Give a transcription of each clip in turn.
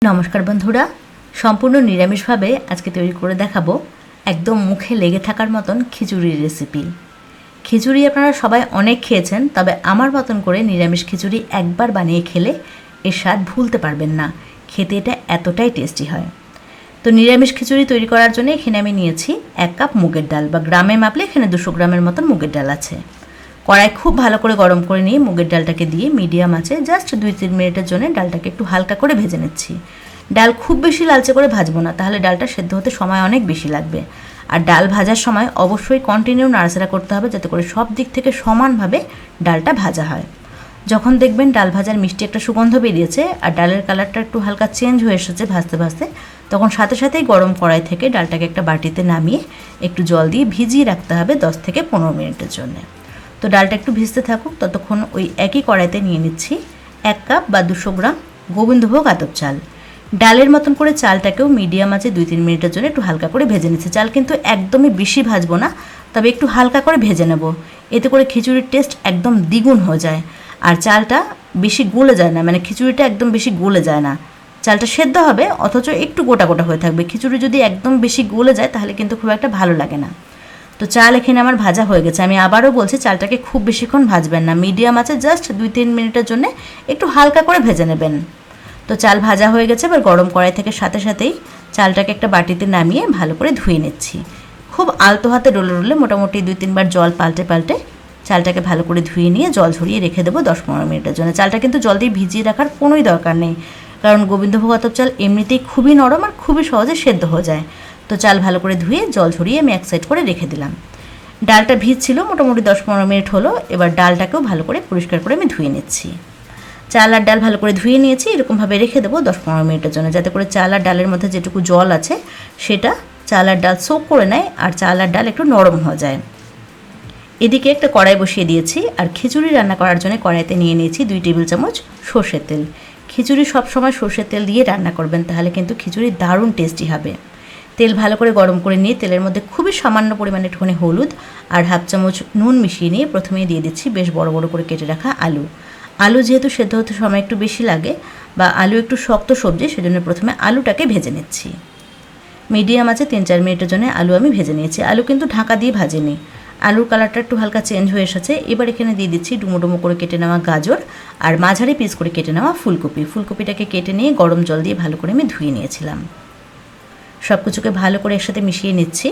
নমস্কার বন্ধুরা, সম্পূর্ণ নিরামিষভাবে আজকে তৈরি করে দেখাবো একদম মুখে লেগে থাকার মতন খিচুড়ির রেসিপি। খিচুড়ি আপনারা সবাই অনেক খেয়েছেন, তবে আমার মতন করে নিরামিষ খিচুড়ি একবার বানিয়ে খেলে এর স্বাদ ভুলতে পারবেন না। খেতে এটা এতটাই টেস্টি হয়। তো নিরামিষ খিচুড়ি তৈরি করার জন্য এখানে আমি নিয়েছি 1 কাপ মুগের ডাল, বা গ্রামে মাপলে এখানে 200 গ্রামের মতন মুগের ডাল আছে। কড়াই খুব ভালো করে গরম করে নিয়ে মুগের ডালটাকে দিয়ে মিডিয়াম আঁচে জাস্ট 2-3 মিনিটের জন্য ডালটাকে একটু হালকা করে ভেজে নিচ্ছি। ডাল খুব বেশি লালচে করে ভাজবো না, তাহলে ডালটা সেদ্ধ হতে সময় অনেক বেশি লাগবে। আর ডাল ভাজার সময় অবশ্যই কন্টিনিউ নাড়াচাড়া করতে হবে, যাতে করে সব দিক থেকে সমানভাবে ডালটা ভাজা হয়। যখন দেখবেন ডাল ভাজার মিষ্টি একটা সুগন্ধ বেরিয়েছে আর ডালের কালারটা একটু হালকা চেঞ্জ হয়ে এসেছে ভাজতে ভাজতে, তখন সাথে সাথেই গরম কড়াই থেকে ডালটাকে একটা বাটিতে নামিয়ে একটু জল দিয়ে ভিজিয়ে রাখতে হবে 10 থেকে 15 মিনিটের জন্য। তো ডালটা একটু ভিজতে থাকুক, ততক্ষণ ওই একই কড়াইতে নিয়ে নিচ্ছি 1 কাপ বা 200 গ্রাম গোবিন্দভোগ আতপ চাল। ডালের মতন করে চালটাকেও মিডিয়াম আঁচে 2-3 মিনিটের জন্য একটু হালকা করে ভেজে নিচ্ছি। চাল কিন্তু একদমই বেশি ভাজবো না, তবে একটু হালকা করে ভেজে নেব। এতে করে খিচুড়ির টেস্ট একদম দ্বিগুণ হয়ে যায়। আর চালটা বেশি গলে যায় না, মানে খিচুড়িটা একদম বেশি গলে যায় না। চালটা সেদ্ধ হবে অথচ একটু গোটা গোটা হয়ে থাকবে। খিচুড়ি যদি একদম বেশি গলে যায় তাহলে কিন্তু খুব একটা ভালো লাগে না। তো চাল এখানে আমার ভাজা হয়ে গেছে। আমি আবারও বলছি, চালটাকে খুব বেশিক্ষণ ভাজবেন না, মিডিয়াম আছে জাস্ট 2-3 মিনিটের জন্য একটু হালকা করে ভেজে নেবেন। তো চাল ভাজা হয়ে গেছে। এবার গরম কড়াই থেকে সাথে সাথেই চালটাকে একটা বাটিতে নামিয়ে ভালো করে ধুয়ে নিচ্ছি। খুব আলতো হাতে ডলে ডলে মোটামুটি 2-3 বার জল পাল্টে পাল্টে চালটাকে ভালো করে ধুয়ে নিয়ে জল ঝরিয়ে রেখে দেবো 10-15 মিনিটের জন্য। চালটা কিন্তু জল দিয়ে ভিজিয়ে রাখার কোনোই দরকার নেই, কারণ গোবিন্দভোগ আতপ চাল এমনিতেই খুবই নরম আর খুবই সহজে সেদ্ধ হয়ে যায়। তো চাল ভালো করে ধুয়ে জল ঝরিয়ে আমি এক সাইড করে রেখে দিলাম। ডালটা ভিজছিল মোটামুটি 10-15 মিনিট হলো। এবার ডালটাকেও ভালো করে পরিষ্কার করে আমি ধুয়ে নিচ্ছি। চাল আর ডাল ভালো করে ধুয়ে নিয়েছি, এরকমভাবে রেখে দেবো 10-15 মিনিটের জন্য, যাতে করে চাল আর ডালের মধ্যে যেটুকু জল আছে সেটা চাল আর ডাল সোক করে নেয় আর চাল আর ডাল একটু নরম হয়ে যায়। এদিকে একটা কড়াই বসিয়ে দিয়েছি, আর খিচুড়ি রান্না করার জন্য কড়াইতে নিয়ে নিয়েছি 2 টেবিল চামচ সর্ষের তেল। খিচুড়ি সবসময় সর্ষের তেল দিয়ে রান্না করবেন, তাহলে কিন্তু খিচুড়ি দারুণ টেস্টি হবে। তেল ভালো করে গরম করে নিয়ে তেলের মধ্যে খুবই সামান্য পরিমাণে একটুখানি হলুদ আর 1/2 চামচ নুন মিশিয়ে নিয়ে প্রথমেই দিয়ে দিচ্ছি বেশ বড় বড় করে কেটে রাখা আলু। আলু যেহেতু সেদ্ধ হতে সময় একটু বেশি লাগে বা আলু একটু শক্ত সবজি, সেজন্য প্রথমে আলুটাকে ভেজে নিচ্ছি। মিডিয়াম আছে 3-4 মিনিটের জন্য আলু আমি ভেজে নিয়েছি। আলু কিন্তু ঢাকা দিয়ে ভাজিনি। আলুর কালারটা একটু হালকা চেঞ্জ হয়ে এসেছে। এবার এখানে দিয়ে দিচ্ছি ডুমো ডুমো করে কেটে নেওয়া গাজর আর মাঝারি পিস করে কেটে নেওয়া ফুলকপি। ফুলকপিটাকে কেটে নিয়ে গরম জল দিয়ে ভালো করে আমি ধুয়ে নিয়েছিলাম। সব কিছুকে ভালো করে একসাথে মিশিয়ে নিচ্ছি।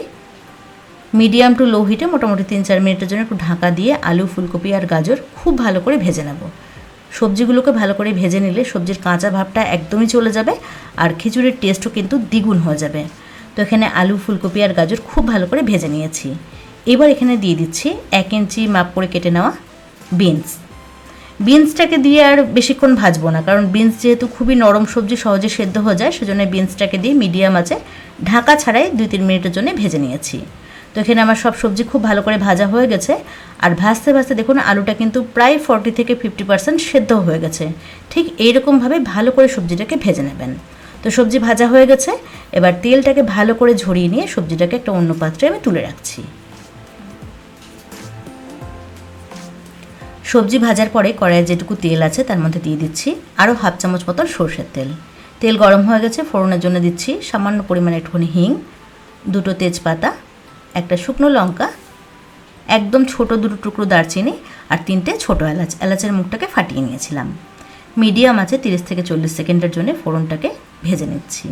মিডিয়াম টু লো হিটে মোটামুটি 3-4 মিনিটের জন্য একটু ঢাকা দিয়ে আলু, ফুলকপি আর গাজর খুব ভালো করে ভেজে নেব। সবজিগুলোকে ভালো করে ভেজে নিলে সবজির কাঁচা ভাবটা একদমই চলে যাবে আর খিচুড়ির টেস্টও কিন্তু দ্বিগুণ হয়ে যাবে। তো এখানে আলু, ফুলকপি আর গাজর খুব ভালো করে ভেজে নিয়েছি। এবার এখানে দিয়ে দিচ্ছি 1 ইঞ্চি মাপ করে কেটে নেওয়া বিনস। বিনসটাকে দিয়ে আর বেশিক্ষণ ভাজবো না, কারণ বিনস যেহেতু খুবই নরম সবজি, সহজে সেদ্ধ হয়ে যায়, সেজন্য বিনসটাকে দিয়ে মিডিয়াম আছে ঢাকা ছাড়াই 2-3 মিনিটের জন্য ভেজে নিয়েছি। তো এখানে আমার সব সবজি খুব ভালো করে ভাজা হয়ে গেছে। আর ভাজতে ভাজতে দেখুন আলুটা কিন্তু প্রায় 40 থেকে 50% সেদ্ধ হয়ে গেছে। ঠিক এইরকমভাবে ভালো করে সবজিটাকে ভেজে নেবেন। তো সবজি ভাজা হয়ে গেছে। এবার তেলটাকে ভালো করে ঝরিয়ে নিয়ে সবজিটাকে একটা অন্য পাত্রে আমি তুলে রাখছি। সবজি ভাজার পরে কড়াইয়ে যেটুকু তেল আছে তার মধ্যে দিয়ে দিচ্ছি আরও 1/2 চামচ মতো সর্ষের তেল। তেল গরম হয়ে গেছে। ফোড়নের জন্য দিচ্ছি সামান্য পরিমাণে একটুখানি হিং, 2টো তেজপাতা, একটা শুকনো লঙ্কা, একদম ছোট 2 টুকরো দারচিনি আর 3টে ছোটো এলাচ। এলাচের মুখটাকে ফাটিয়ে নিয়েছিলাম। মিডিয়াম আছে 30 থেকে 40 সেকেন্ডের জন্য ফোড়নটাকে ভেজে নিচ্ছি।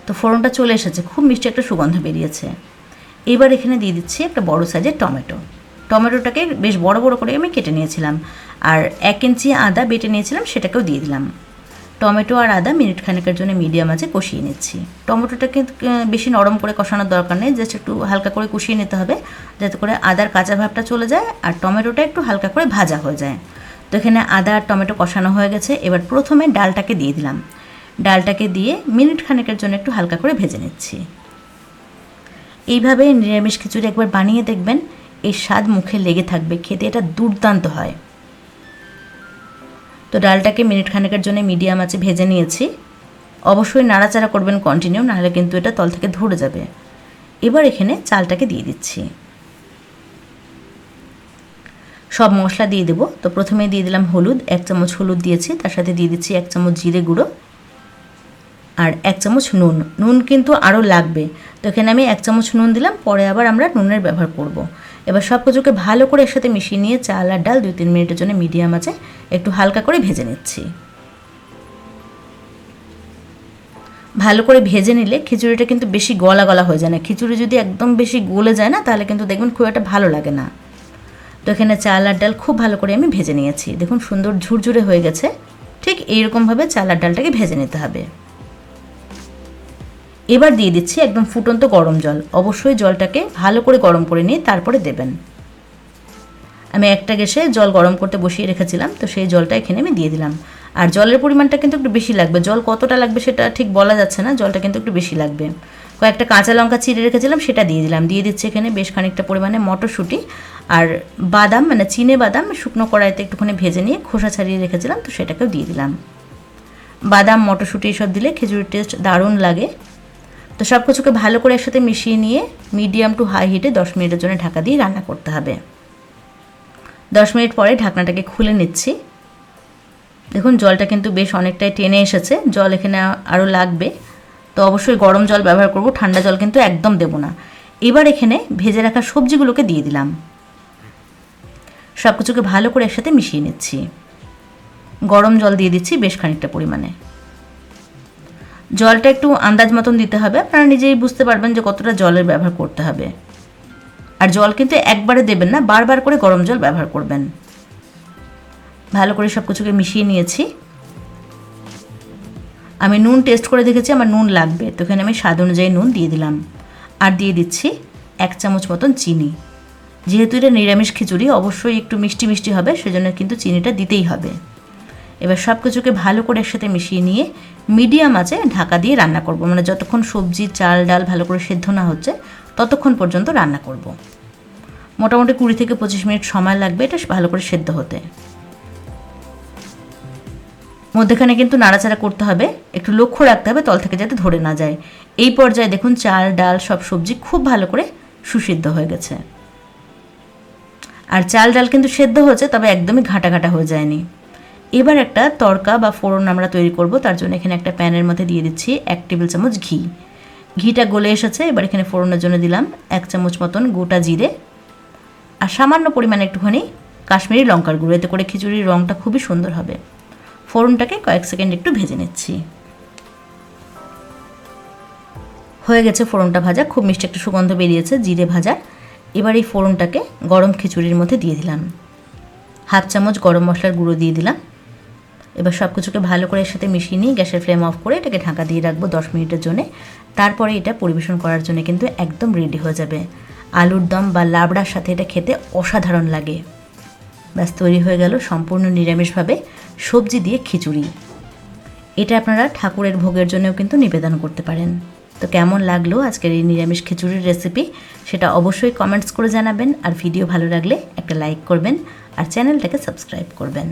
তো ফোড়নটা চলে এসেছে, খুব মিষ্টি একটা সুগন্ধ বেরিয়েছে। এবার এখানে দিয়ে দিচ্ছি একটা বড় সাইজের টমেটো। টমেটোটাকে বেশ বড় বড় করে আমি কেটে নিয়েছিলাম। আর 1 ইঞ্চি আদা বেটে নিয়েছিলাম, সেটাকেও দিয়ে দিলাম। টমেটো আর আদা মিনিট খানেকের জন্য মিডিয়াম আঁচে কষিয়ে নিচ্ছি। টমেটোটাকে বেশি নরম করে কষানোর দরকার নেই, জাস্ট একটু হালকা করে কষিয়ে নিতে হবে, যাতে করে আদার কাঁচা ভাবটা চলে যায় আর টমেটোটা একটু হালকা করে ভাজা হয়ে যায়। তো এখানে আদা আর টমেটো কষানো হয়ে গেছে। এবার প্রথমে ডালটাকে দিয়ে দিলাম। ডালটাকে দিয়ে মিনিট খানেকের জন্য একটু হালকা করে ভেজে নিচ্ছি। এইভাবে নিরামিষ খিচুড়ি একবার বানিয়ে দেখবেন, এর স্বাদ মুখে লেগে থাকবে। খেতে এটা দুর্দান্ত হয়। তো ডালটাকে মিনিট খানেকের জন্য মিডিয়াম আঁচে ভেজে নিয়েছি। অবশ্যই নাড়াচাড়া করবেন কন্টিনিউ, নাহলে কিন্তু এটা তল থেকে ধরে যাবে। এবার এখানে চালটাকে দিয়ে দিচ্ছি। সব মশলা দিয়ে দেবো। তো প্রথমে দিয়ে দিলাম হলুদ, 1 চামচ হলুদ দিয়েছি। তার সাথে দিয়ে দিচ্ছি 1 চামচ জিরে গুঁড়ো, আর 1 চামচ নুন। নুন কিন্তু আরও লাগবে, তো এখানে আমি 1 চামচ নুন দিলাম, পরে আবার আমরা নুনের ব্যবহার করব। এবার সব কিছুকে ভালো করে একসাথে মিশিয়ে নিয়ে চাল আর ডাল 2-3 মিনিটের জন্য মিডিয়াম আঁচে একটু হালকা করে ভেজে নিচ্ছি। ভালো করে ভেজে নিলে খিচুড়িটা কিন্তু বেশি গলা গলা হয়ে যায় না। খিচুড়ি যদি একদম বেশি গলে যায় না, তাহলে কিন্তু দেখবেন খুব একটা ভালো লাগে না। তো এখানে চাল আর ডাল খুব ভালো করে আমি ভেজে নিয়েছি। দেখুন সুন্দর ঝুরঝুরে হয়ে গেছে। ঠিক এইরকমভাবে চাল আর ডালটাকে ভেজে নিতে হবে। এবার দিয়ে দিচ্ছি একদম ফুটন্ত গরম জল। অবশ্যই জলটাকে ভালো করে গরম করে নিয়ে তারপরে দেবেন। আমি একটা গ্যাসে জল গরম করতে বসিয়ে রেখেছিলাম, তো সেই জলটা এখানে আমি দিয়ে দিলাম। আর জলের পরিমাণটা কিন্তু একটু বেশি লাগবে। জল কতটা লাগবে সেটা ঠিক বলা যাচ্ছে না, জলটা কিন্তু একটু বেশি লাগবে। কয়েকটা কাঁচা লঙ্কা চিড়ে রেখেছিলাম, সেটা দিয়ে দিলাম। দিয়ে দিচ্ছি এখানে বেশ খানিকটা পরিমাণে মটরশুঁটি আর বাদাম, মানে চিনে বাদাম শুকনো কড়াইতে একটুখানি ভেজে নিয়ে খোসা ছাড়িয়ে রেখেছিলাম, তো সেটাকেও দিয়ে দিলাম। বাদাম মটরশুঁটি এসব দিলে খিচুড়ির টেস্ট দারুণ লাগে। তো সব কিছুকে ভালো করে একসাথে মিশিয়ে নিয়ে মিডিয়াম টু হাই হিটে 10 মিনিটের জন্য ঢাকা দিয়ে রান্না করতে হবে। 10 মিনিট পরে ঢাকনাটাকে খুলে নিচ্ছি। দেখুন জলটা কিন্তু বেশ অনেকটাই টেনে এসেছে। জল এখানে আরও লাগবে, তো অবশ্যই গরম জল ব্যবহার করব, ঠান্ডা জল কিন্তু একদম দেব না। এবার এখানে ভেজে রাখা সবজিগুলোকে দিয়ে দিলাম। সব কিছুকে ভালো করে একসাথে মিশিয়ে নিচ্ছি। গরম জল দিয়ে দিচ্ছি বেশ খানিকটা পরিমাণে। জলটা একটু আন্দাজ মতন দিতে হবে, আপনারা নিজেই বুঝতে পারবেন যে কতটা জলের ব্যবহার করতে হবে। আর জল কিন্তু একবারে দেবেন না, বারবার করে গরম জল ব্যবহার করবেন। ভালো করে সব কিছুকে মিশিয়ে নিয়েছি। আমি নুন টেস্ট করে দেখেছি আমার নুন লাগবে, তো এখানে আমি স্বাদ অনুযায়ী নুন দিয়ে দিলাম। আর দিয়ে দিচ্ছি 1 চামচ মতন চিনি। যেহেতু এটা নিরামিষ খিচুড়ি, অবশ্যই একটু মিষ্টি মিষ্টি হবে, সেজন্য কিন্তু চিনিটা দিতেই হবে। এবার সব কিছুকে ভালো করে একসাথে মিশিয়ে নিয়ে মিডিয়াম আঁচে ঢাকা দিয়ে রান্না করব, মানে যতক্ষণ সবজি চাল ডাল ভালো করে সেদ্ধ না হচ্ছে ততক্ষণ পর্যন্ত রান্না করব। মোটামুটি 20 থেকে 25 মিনিট সময় লাগবে এটা ভালো করে সেদ্ধ হতে। মধ্যেখানে কিন্তু নাড়াচাড়া করতে হবে, একটু লক্ষ্য রাখতে হবে তল থেকে যাতে ধরে না যায়। এই পর্যায়ে দেখুন চাল ডাল সব সবজি খুব ভালো করে সুসিদ্ধ হয়ে গেছে। আর চাল ডাল কিন্তু সেদ্ধ হয়েছে, তবে একদমই ঘাটা ঘাটা হয়ে যায়নি। এবার একটা তড়কা বা ফোড়ন আমরা তৈরি করব। তার জন্য এখানে একটা প্যানের মধ্যে দিয়ে দিচ্ছি 1 টেবিল চামচ ঘি। ঘিটা গলে এসেছে। এবার এখানে ফোড়নের জন্য দিলাম 1 চামচ মতন গোটা জিরে আর সামান্য পরিমাণে একটুখানি কাশ্মীরি লঙ্কার গুঁড়ো। এতে করে খিচুড়ির রঙটা খুবই সুন্দর হবে। ফোড়নটাকে কয়েক সেকেন্ড একটু ভেজে নিচ্ছি। হয়ে গেছে ফোড়নটা ভাজা, খুব মিষ্টি একটা সুগন্ধ বেরিয়েছে জিরে ভাজার। এবার এই ফোড়নটাকে গরম খিচুড়ির মধ্যে দিয়ে দিলাম। 1/2 চামচ গরম মশলার গুঁড়ো দিয়ে দিলাম। এবার সব কিছুকে ভালো করে এর সাথে মিশিয়ে নিয়ে গ্যাসের ফ্লেম অফ করে এটাকে ঢাকা দিয়ে রাখবো 10 মিনিটের জন্য। তারপরে এটা পরিবেশন করার জন্য কিন্তু একদম রেডি হয়ে যাবে। আলুর দম বা লাবড়ার সাথে এটা খেতে অসাধারণ লাগে। ব্যাস তৈরি হয়ে গেল সম্পূর্ণ নিরামিষভাবে সবজি দিয়ে খিচুড়ি। এটা আপনারা ঠাকুরের ভোগের জন্যও কিন্তু নিবেদন করতে পারেন। তো কেমন লাগলো আজকের এই নিরামিষ খিচুড়ির রেসিপি সেটা অবশ্যই কমেন্টস করে জানাবেন। আর ভিডিও ভালো লাগলে একটা লাইক করবেন আর চ্যানেলটাকে সাবস্ক্রাইব করবেন।